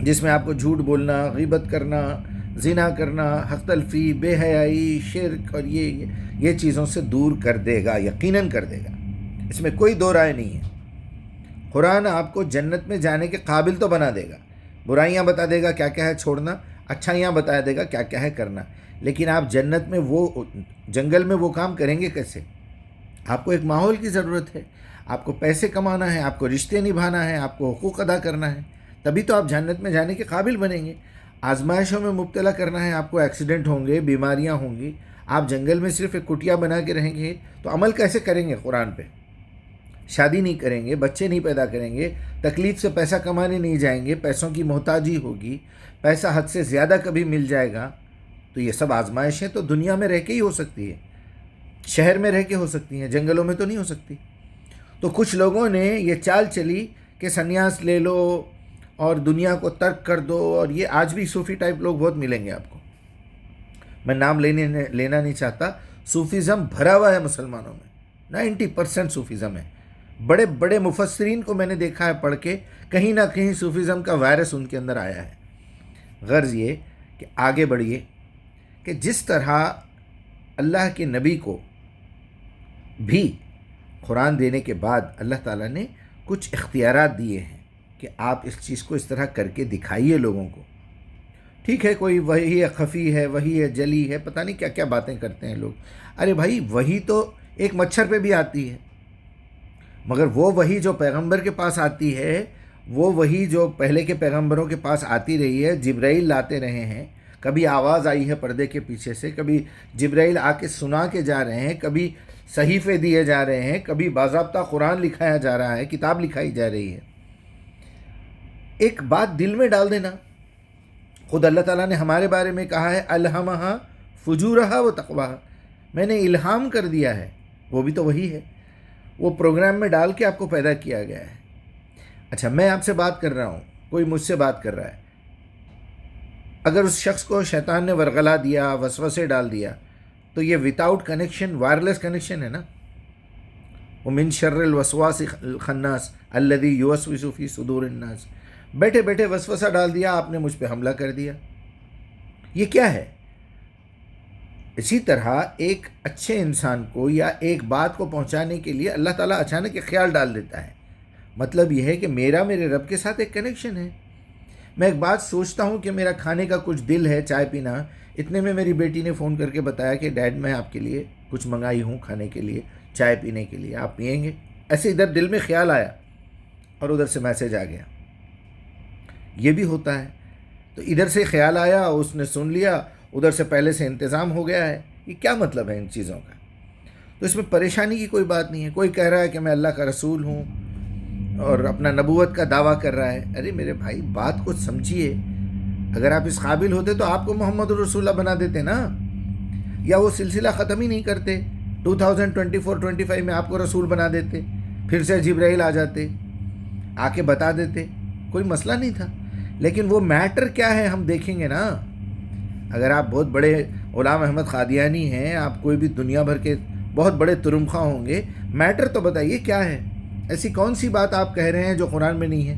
جس میں آپ کو جھوٹ بولنا، غیبت کرنا، زنا کرنا، حق تلفی، بے حیائی، شرک اور یہ چیزوں سے دور کر دے گا، یقیناً کر دے گا، اس میں کوئی دو رائے نہیں ہے۔ قرآن آپ کو جنت میں جانے کے قابل تو بنا دے گا، برائیاں بتا دے گا کیا کیا ہے چھوڑنا، اچھائیاں بتا دے گا کیا کیا ہے کرنا، لیکن آپ جنت میں وہ جنگل میں وہ کام کریں گے کیسے؟ آپ کو ایک ماحول کی ضرورت ہے، آپ کو پیسے کمانا ہے، آپ کو رشتے نبھانا ہے، آپ کو حقوق ادا کرنا ہے، تبھی تو آپ جنت میں جانے کے قابل بنیں گے۔ آزمائشوں میں مبتلا کرنا ہے، آپ کو ایکسیڈنٹ ہوں گے، بیماریاں ہوں گی، آپ جنگل میں صرف ایک کٹیا بنا کے رہیں گے تو عمل کیسے کریں گے قرآن پہ؟ شادی نہیں کریں گے، بچے نہیں پیدا کریں گے، تکلیف سے پیسہ کمانے نہیں جائیں گے، پیسوں کی محتاجی ہوگی، پیسہ حد سے زیادہ کبھی مل جائے گا، تو یہ سب آزمائشیں تو دنیا میں رہ کے ہی ہو سکتی ہے، شہر میں رہ کے ہو سکتی ہیں، جنگلوں میں تو نہیں ہو سکتی۔ تو کچھ لوگوں نے یہ چال چلی کہ سنیاس لے لو اور دنیا کو ترک کر دو، اور یہ آج بھی صوفی ٹائپ لوگ بہت ملیں گے آپ کو، میں نام لینا نہیں چاہتا، صوفیزم بھرا ہوا ہے مسلمانوں میں، 90% صوفیزم ہے۔ بڑے بڑے مفسرین کو میں نے دیکھا ہے پڑھ کے، کہیں نہ کہیں صوفیزم کا وائرس ان کے اندر آیا ہے۔ غرض یہ کہ آگے بڑھیے کہ جس طرح اللہ کے نبی کو بھی قرآن دینے کے بعد اللہ تعالیٰ نے کچھ اختیارات دیے ہیں کہ آپ اس چیز کو اس طرح کر کے دکھائیے لوگوں کو۔ ٹھیک ہے، کوئی وحی ہے خفی ہے، وحی ہے جلی ہے، پتہ نہیں کیا کیا باتیں کرتے ہیں لوگ۔ ارے بھائی، وحی تو ایک مچھر پہ بھی آتی ہے، مگر وہ وحی جو پیغمبر کے پاس آتی ہے، وہ وحی جو پہلے کے پیغمبروں کے پاس آتی رہی ہے، جبرائیل لاتے رہے ہیں، کبھی آواز آئی ہے پردے کے پیچھے سے، کبھی جبرائیل آ کے سنا کے جا رہے ہیں، کبھی صحیفے دیے جا رہے ہیں، کبھی باضابطہ قرآن لکھایا جا رہا ہے، کتاب لکھائی جا رہی ہے۔ ایک بات دل میں ڈال دینا، خود اللہ تعالیٰ نے ہمارے بارے میں کہا ہے الہمہا فجورہا و تقواہا، میں نے الہام کر دیا ہے، وہ بھی تو وہی ہے، وہ پروگرام میں ڈال کے آپ کو پیدا کیا گیا ہے۔ اچھا، میں آپ سے بات کر رہا ہوں، کوئی مجھ سے بات کر رہا ہے، اگر اس شخص کو شیطان نے ورغلا دیا، وسوسے ڈال دیا، تو یہ وداؤٹ کنیکشن، وائرلیس کنیکشن ہے نا۔ ومن شر الوسواس الخناس الذی یوسوس فی صدور الناس، بیٹھے بیٹھے وسوسہ ڈال دیا آپ نے، مجھ پہ حملہ کر دیا، یہ کیا ہے؟ اسی طرح ایک اچھے انسان کو یا ایک بات کو پہنچانے کے لیے اللہ تعالیٰ اچانک ایک خیال ڈال دیتا ہے، مطلب یہ ہے کہ میرا میرے رب کے ساتھ ایک کنیکشن ہے۔ میں ایک بات سوچتا ہوں کہ میرا کھانے کا کچھ دل ہے، چائے پینا، اتنے میں میری بیٹی نے فون کر کے بتایا کہ ڈیڈ میں آپ کے لیے کچھ منگائی ہوں کھانے کے لیے، چائے پینے کے لیے، آپ پئیں گے؟ ایسے ادھر دل میں خیال آیا اور ادھر سے میسج آ گیا، یہ بھی ہوتا ہے۔ تو ادھر سے خیال آیا، اس نے سن لیا، ادھر سے پہلے سے انتظام ہو گیا ہے، یہ کیا مطلب ہے ان چیزوں کا؟ تو اس میں پریشانی کی کوئی بات نہیں ہے۔ کوئی کہہ رہا ہے کہ میں اللہ کا رسول ہوں اور اپنا نبوت کا دعویٰ کر رہا ہے، ارے میرے بھائی بات کو سمجھیے، اگر آپ اس قابل ہوتے تو آپ کو محمد الرسول اللہ بنا دیتے نا، یا وہ سلسلہ ختم ہی نہیں کرتے، 2024-25 میں آپ کو رسول بنا دیتے، پھر سے جبرائیل آ جاتے، آ کے بتا دیتے، کوئی مسئلہ نہیں تھا۔ لیکن وہ میٹر کیا ہے ہم دیکھیں گے نا۔ اگر آپ بہت بڑے غلام احمد قادیانی ہیں، آپ کوئی بھی دنیا بھر کے بہت بڑے ترمخواں ہوں گے، میٹر تو بتائیے کیا ہے؟ ایسی کون سی بات آپ کہہ رہے ہیں جو قرآن میں نہیں ہے؟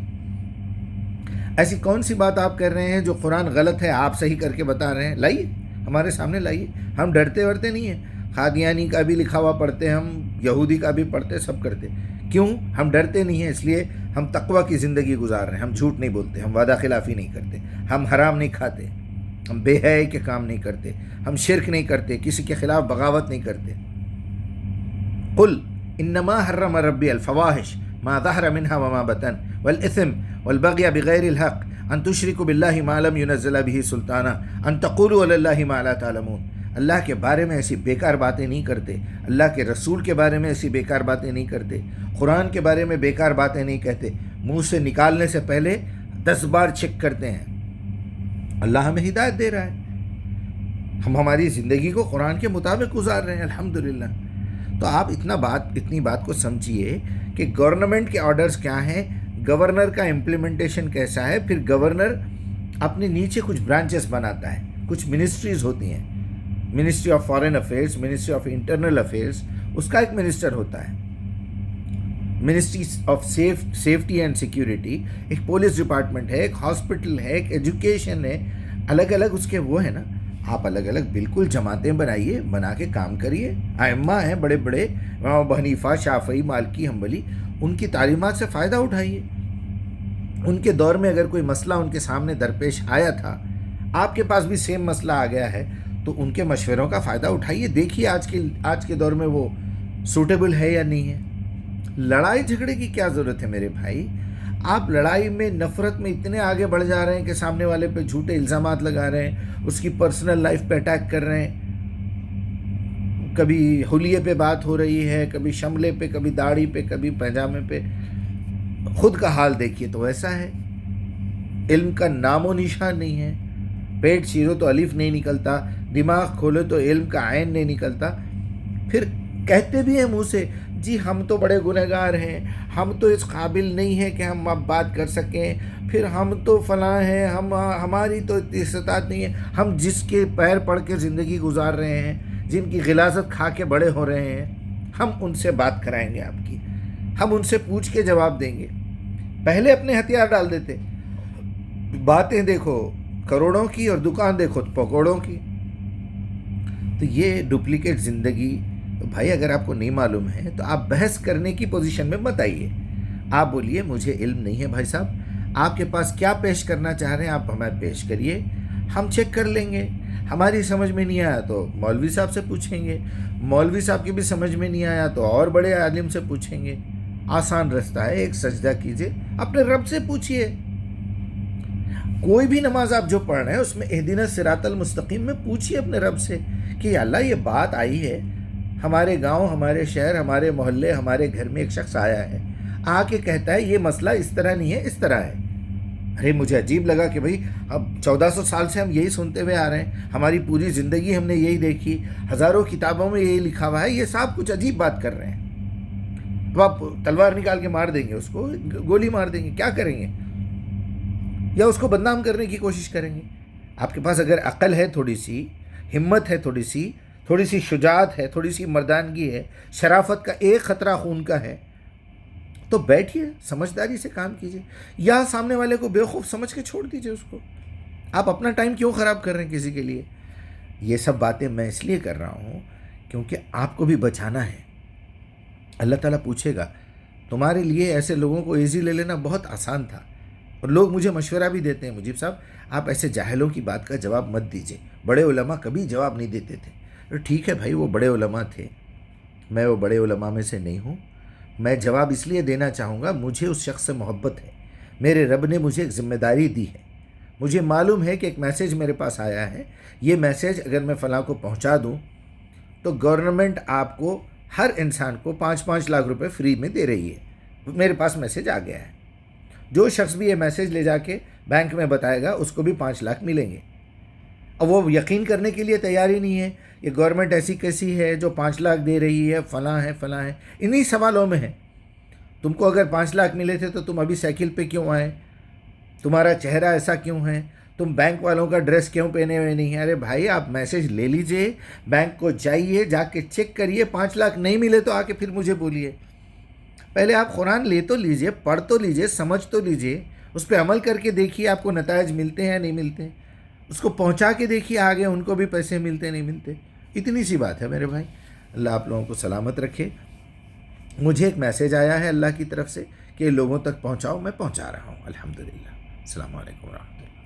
ایسی کون سی بات آپ کہہ رہے ہیں جو قرآن غلط ہے آپ صحیح کر کے بتا رہے ہیں؟ لائیے ہمارے سامنے لائیے، ہم ڈرتے ورتے نہیں ہیں، قادیانی کا بھی لکھا ہوا پڑھتے، ہم یہودی کا بھی پڑھتے، سب کرتے۔ کیوں ہم ڈرتے نہیں ہیں؟ اس لیے ہم تقویٰ کی زندگی گزار رہے ہیں، ہم جھوٹ نہیں بولتے، ہم وعدہ خلافی نہیں کرتے، ہم حرام نہیں کھاتے، ہم بے حیائی کے کام نہیں کرتے، ہم شرک نہیں کرتے، کسی کے خلاف بغاوت نہیں کرتے۔ قل انما حرم ربی الفواحش ما ظہر منها وما بطن والاثم والبغی بغیر الحق ان تشرکوا باللہ ما لم ينزل به سلطانا ان تقولوا علی اللہ ما لا تعلمون۔ اللہ کے بارے میں ایسی بیکار باتیں نہیں کرتے، اللہ کے رسول کے بارے میں ایسی بیکار باتیں نہیں کرتے، قرآن کے بارے میں بیکار باتیں نہیں کہتے، منہ سے نکالنے سے پہلے 10 بار چیک کرتے ہیں۔ اللہ ہمیں ہدایت دے رہا ہے، ہم ہماری زندگی کو قرآن کے مطابق گزار رہے ہیں الحمدللہ۔ تو آپ اتنی بات کو سمجھیے کہ گورنمنٹ کے آرڈرز کیا ہیں، گورنر کا امپلیمنٹیشن کیسا ہے، پھر گورنر اپنے نیچے کچھ برانچز بناتا ہے، کچھ منسٹریز ہوتی ہیں، ministry of foreign affairs, ministry of internal affairs, اس کا ایک منسٹر ہوتا ہے، ministry of safety and security, ایک پولیس ڈپارٹمنٹ ہے، ایک ہاسپٹل ہے، ایک ایجوکیشن ہے، الگ الگ اس کے وہ ہے نا. آپ الگ الگ بالکل جماعتیں بنائیے، بنا کے کام کریے. ائمہ ہیں بڑے بڑے، امام ابو حنیفہ، شافعی، مالکی، حنبلی، ان کی تعلیمات سے فائدہ اٹھائیے. ان کے دور میں اگر کوئی مسئلہ ان کے سامنے درپیش آیا تھا، آپ کے پاس بھی سیم مسئلہ آ گیا ہے، تو ان کے مشوروں کا فائدہ اٹھائیے. دیکھیے آج کے دور میں وہ سوٹیبل ہے یا نہیں ہے. لڑائی جھگڑے کی کیا ضرورت ہے میرے بھائی؟ آپ لڑائی میں، نفرت میں اتنے آگے بڑھ جا رہے ہیں کہ سامنے والے پہ جھوٹے الزامات لگا رہے ہیں، اس کی پرسنل لائف پہ اٹیک کر رہے ہیں. کبھی حلیے پہ بات ہو رہی ہے، کبھی شملے پہ، کبھی داڑھی پہ، کبھی پائجامے پہ. خود کا حال دیکھیے تو ایسا ہے. علم کا نام و نشان نہیں ہے. پیٹ چیرو تو الف نہیں نکلتا، دماغ کھولو تو علم کا عین نہیں نکلتا. پھر کہتے بھی ہیں منہ سے، جی ہم تو بڑے گنہگار ہیں، ہم تو اس قابل نہیں ہیں کہ ہم اب بات کر سکیں، پھر ہم تو فلاں ہیں، ہماری تو اتنی استطاعت نہیں ہے. ہم جس کے پیر پڑھ کے زندگی گزار رہے ہیں، جن کی غلاظت کھا کے بڑے ہو رہے ہیں، ہم ان سے بات کرائیں گے آپ کی، ہم ان سے پوچھ کے جواب دیں گے. پہلے اپنے ہتھیار ڈال دیتے. باتیں دیکھو کروڑوں کی اور دکان دیکھو پکوڑوں کی. تو یہ ڈپلیکیٹ زندگی. بھائی اگر آپ کو نہیں معلوم ہے تو آپ بحث کرنے کی پوزیشن میں مت آئیے. آپ بولیے مجھے علم نہیں ہے بھائی صاحب، آپ کے پاس کیا پیش کرنا چاہ رہے ہیں آپ ہمیں پیش کریے، ہم چیک کر لیں گے. ہماری سمجھ میں نہیں آیا تو مولوی صاحب سے پوچھیں گے، مولوی صاحب کی بھی سمجھ میں نہیں آیا تو اور بڑے عالم سے پوچھیں گے. آسان رستہ ہے، ایک سجدہ کیجئے، اپنے رب سے پوچھئے. کوئی بھی نماز آپ جو پڑھ رہے ہیں اس میں اہدنا الصراط المستقیم میں پوچھئے اپنے رب سے کہ یا اللہ یہ بات آئی ہے، ہمارے گاؤں، ہمارے شہر، ہمارے محلے، ہمارے گھر میں ایک شخص آیا ہے، آ کے کہتا ہے یہ مسئلہ اس طرح نہیں ہے، اس طرح ہے. ارے مجھے عجیب لگا کہ بھئی اب 1400 سال سے ہم یہی سنتے ہوئے آ رہے ہیں، ہماری پوری زندگی ہم نے یہی دیکھی، ہزاروں کتابوں میں یہی لکھا ہوا ہے، یہ صاحب کچھ عجیب بات کر رہے ہیں. اب آپ تلوار نکال کے مار دیں گے اس کو، گولی مار دیں گے، کیا کریں گے؟ یا اس کو بدنام کرنے کی کوشش کریں گے؟ آپ کے پاس اگر عقل ہے، تھوڑی سی ہمت ہے، تھوڑی سی شجاعت ہے، تھوڑی سی مردانگی ہے، شرافت کا ایک خطرہ خون کا ہے، تو بیٹھیے، سمجھداری سے کام کیجیے. یا سامنے والے کو بیوقوف سمجھ کے چھوڑ دیجیے اس کو. آپ اپنا ٹائم کیوں خراب کر رہے ہیں کسی کے لیے؟ یہ سب باتیں میں اس لیے کر رہا ہوں کیونکہ آپ کو بھی بچانا ہے. اللہ تعالیٰ پوچھے گا. تمہارے لیے ایسے لوگوں کو ایزی لے لینا بہت آسان تھا. اور لوگ مجھے مشورہ بھی دیتے ہیں، مجیب صاحب آپ ایسے جاہلوں کی بات کا جواب مت دیجیے، بڑے علماء کبھی جواب نہیں دیتے تھے. ٹھیک ہے بھائی، وہ بڑے علماء تھے، میں وہ بڑے علماء میں سے نہیں ہوں. میں جواب اس لیے دینا چاہوں گا، مجھے اس شخص سے محبت ہے، میرے رب نے مجھے ایک ذمہ داری دی ہے. مجھے معلوم ہے کہ ایک میسیج میرے پاس آیا ہے، یہ میسیج اگر میں فلاں کو پہنچا دوں تو گورنمنٹ آپ کو، ہر انسان کو 5-5 لاکھ روپے فری میں دے رہی ہے. میرے پاس میسیج آ گیا ہے. جو شخص بھی یہ میسیج لے جا کے بینک میں بتائے گا اس کو بھی 5 لاکھ ملیں گے. اب وہ یقین کرنے کے لیے تیار ہی نہیں ہے. یہ گورنمنٹ ایسی کیسی ہے جو 5 لاکھ دے رہی ہے، فلاں ہے فلاں ہے. انہی سوالوں میں ہے. تم کو اگر 5 لاکھ ملے تھے تو تم ابھی سائیکل پہ کیوں آئے؟ تمہارا چہرہ ایسا کیوں ہے؟ تم بینک والوں کا ڈریس کیوں پہنے ہوئے نہیں ہیں؟ ارے بھائی آپ میسیج لے لیجئے، بینک کو جائیے، جا کے چیک کریے. 5 لاکھ نہیں ملے تو آ کے پھر مجھے بولیے. پہلے آپ قرآن لے تو لیجئے، پڑھ تو لیجئے، سمجھ تو لیجئے، اس پہ عمل کر کے دیکھیے آپ کو نتائج ملتے ہیں یا نہیں ملتے. اس کو پہنچا کے دیکھیے آگے ان کو بھی پیسے ملتے نہیں ملتے. اتنی سی بات ہے میرے بھائی. اللہ آپ لوگوں کو سلامت رکھے. مجھے ایک میسیج آیا ہے اللہ کی طرف سے کہ لوگوں تک پہنچاؤ، میں پہنچا رہا ہوں الحمدللہ. السلام علیکم ورحمۃ اللہ.